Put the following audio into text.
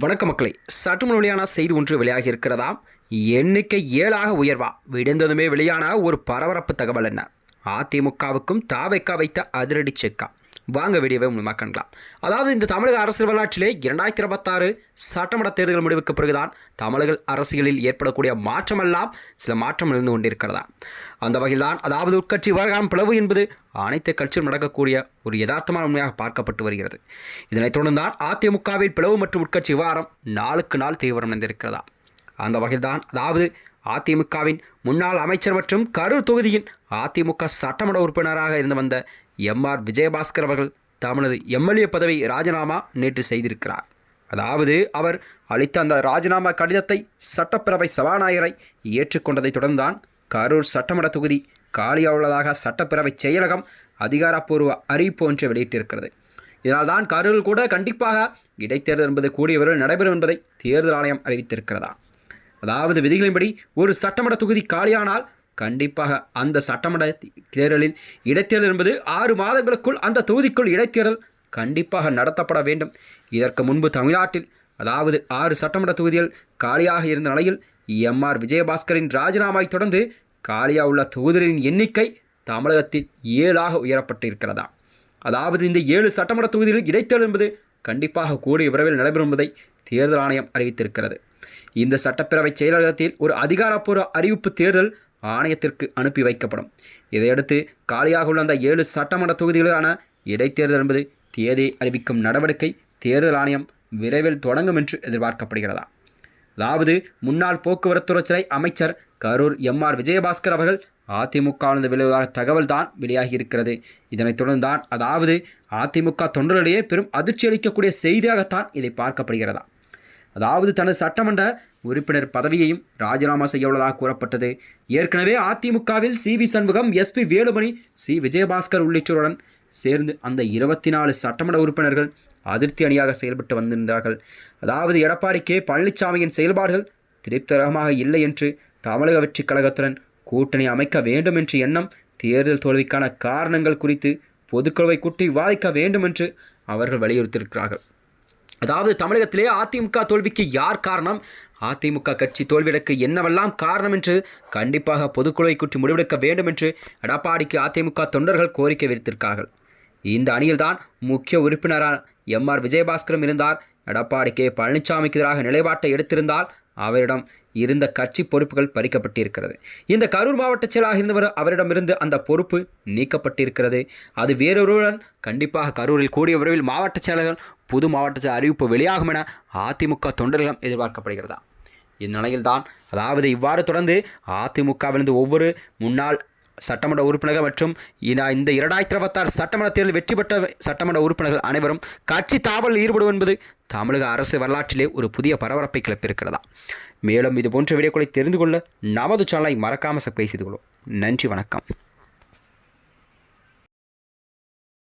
வணக்க மக்களை, சற்று முன் வெளியான செய்தி ஒன்று வெளியாகி இருக்கிறதா? எண்ணிக்கை 7ஆக உயர்வா? விடுந்ததுமே வெளியான ஒரு பரபரப்பு தகவல் என்ன? அதிமுகவுக்கும் தாவைக்கா வைத்த அதிரடி செக்கா? வாங்க வீடியோவை மூலமாக காணலாம். அதாவது இந்த தமிழக அரசியல் வரலாற்றிலே 2026 சட்டமன்ற தேர்தல் முடிவுக்கு பிறகுதான் தமிழக அரசியலில் ஏற்படக்கூடிய மாற்றமெல்லாம் சில மாற்றம் இருந்து கொண்டிருக்கிறதா. அந்த வகையில்தான் அதாவது உட்கட்சி விவகாரம் பிளவு என்பது அனைத்து கட்சியும் நடக்கக்கூடிய ஒரு யதார்த்தமான உண்மையாக பார்க்கப்பட்டு வருகிறது. இதனைத் தொடர்ந்துதான் அதிமுகவில் பிளவு மற்றும் உட்கட்சி விவகாரம் நாளுக்கு நாள் தீவிரமடைந்திருக்கிறதா. அந்த வகையில்தான் அதாவது அதிமுகவின் முன்னாள் அமைச்சர் மற்றும் கரூர் தொகுதியின் அதிமுக சட்டமன்ற உறுப்பினராக இருந்து வந்த எம்.ஆர். விஜயபாஸ்கர் அவர்கள் தமது எம்எல்ஏ பதவி ராஜினாமா நேற்று செய்திருக்கிறார். அதாவது அவர் அளித்த அந்த ராஜினாமா கடிதத்தை சட்டப்பேரவை சபாநாயகரை ஏற்றுக்கொண்டதை தொடர்ந்துதான் கரூர் சட்டமன்ற தொகுதி காலியாக உள்ளதாக சட்டப்பேரவை செயலகம் அதிகாரப்பூர்வ அறிவிப்பு ஒன்றை வெளியிட்டிருக்கிறது. இதனால்தான் கரூரில் கூட கண்டிப்பாக இடைத்தேர்தல் என்பது கூடிய விரைவில் நடைபெறும் என்பதை தேர்தல் ஆணையம் அறிவித்திருக்கிறதா. அதாவது விதிகளின்படி ஒரு சட்டமன்ற தொகுதி காலியானால் கண்டிப்பாக அந்த சட்டமன்ற தேர்தலில் இடைத்தேர்தல் என்பது 6 மாதங்களுக்குள் அந்த தொகுதிக்குள் இடைத்தேர்தல் கண்டிப்பாக நடத்தப்பட வேண்டும். இதற்கு முன்பு தமிழ்நாட்டில் அதாவது 6 சட்டமன்ற தொகுதிகள் காலியாக இருந்த நிலையில் எம்.ஆர். விஜயபாஸ்கரின் ராஜினாமாவை தொடர்ந்து காலியாக உள்ள தொகுதிகளின் எண்ணிக்கை தமிழகத்தில் 7ஆக உயரப்பட்டிருக்கிறதா. அதாவது இந்த 7 சட்டமன்ற தொகுதிகளில் இடைத்தேர்தல் என்பது கண்டிப்பாக கூடிய விரைவில் நடைபெறும் என்பதை தேர்தல் ஆணையம் அறிவித்திருக்கிறது. இந்த சட்டப்பேரவை செயலகத்தில் ஒரு அதிகாரப்பூர்வ அறிவிப்பு தேர்தல் ஆணையத்திற்கு அனுப்பி வைக்கப்படும். இதையடுத்து காலியாக உள்ள அந்த 7 சட்டமன்ற தொகுதிகளான இடைத்தேர்தல் என்பது தேதியை அறிவிக்கும் நடவடிக்கை தேர்தல் ஆணையம் விரைவில் தொடங்கும் என்று எதிர்பார்க்கப்படுகிறதா. அதாவது முன்னாள் போக்குவரத்துறை அமைச்சர் கரூர் எம்.ஆர். விஜயபாஸ்கர் அவர்கள் அதிமுகவிலிருந்து விலகுவதாக தகவல் தான் வெளியாகி இருக்கிறது. இதனைத் தொடர்ந்துதான் அதாவது அதிமுக தொண்டர்களிடையே பெரும் அதிர்ச்சி அளிக்கக்கூடிய செய்தியாகத்தான் இதை பார்க்கப்படுகிறதா. அதாவது தனது சட்டமன்ற உறுப்பினர் பதவியையும் ராஜினாமா செய்ய உள்ளதாக கூறப்பட்டது. ஏற்கனவே அதிமுகவில் CV. Shanmugam, S P. Velumani, C. Vijayabaskar உள்ளிட்டோருடன் சேர்ந்து அந்த 24 சட்டமன்ற உறுப்பினர்கள் அதிருப்தி அணியாக செயல்பட்டு வந்திருந்தார்கள். அதாவது எடப்பாடி கே. பழனிசாமியின் செயல்பாடுகள் திருப்திகரமாக இல்லை என்று தமிழக வெற்றிக் கழகத்துடன் கூட்டணி அமைக்க வேண்டும் என்ற எண்ணம், தேர்தல் தோல்விக்கான காரணங்கள் குறித்து பொதுக்குழுவை கூட்டி விவாதிக்க வேண்டும் என்று அவர்கள் வலியுறுத்தியிருக்கிறார்கள். அதாவது தமிழகத்திலே அதிமுக தோல்விக்கு யார் காரணம், அதிமுக கட்சி தோல்வியடைக்கு என்னவெல்லாம் காரணம் என்று கண்டிப்பாக பொதுக்குழுவை கூட்டி முடிவெடுக்க வேண்டும் என்று எடப்பாடிக்கு அதிமுக தொண்டர்கள் கோரிக்கை விடுத்திருக்கிறார்கள். இந்த அணியில்தான் முக்கிய உறுப்பினரான எம்.ஆர். விஜயபாஸ்கரும் இருந்தார். எடப்பாடி கே. பழனிசாமிக்கு எதிராக நிலைப்பாட்டை எடுத்திருந்தால் அவரிடம் இருந்த கட்சி பொறுப்புகள் பறிக்கப்பட்டிருக்கிறது. இந்த கரூர் மாவட்ட செயலாக இருந்தவர் அவரிடமிருந்து அந்த பொறுப்பு நீக்கப்பட்டிருக்கிறது. அது வேறொருவருடன் கண்டிப்பாக கரூரில் கூடிய விரைவில் மாவட்ட செயலர்கள் புது மாவட்ட அறிவிப்பு வெளியாகும் என அதிமுக தொண்டர்களும் எதிர்பார்க்கப்படுகிறதா. இந்நிலையில்தான் அதாவது இவ்வாறு தொடர்ந்து அதிமுகவிலிருந்து ஒவ்வொரு முன்னாள் சட்டமன்ற உறுப்பினர்கள் மற்றும் இந்த 2026 சட்டமன்ற தேர்தலில் வெற்றி பெற்ற சட்டமன்ற உறுப்பினர்கள் அனைவரும் கட்சி தாவலில் ஈடுபடும் என்பது தமிழக அரசு வரலாற்றிலே ஒரு புதிய பரபரப்பை கிளப்பியிருக்கிறதா. மேலும் இது போன்ற வீடியோக்களை தெரிந்து கொள்ள நமது சேனலை மறக்காமல் சப்ஸ்கிரைப் செய்து கொள்ளும். நன்றி, வணக்கம்.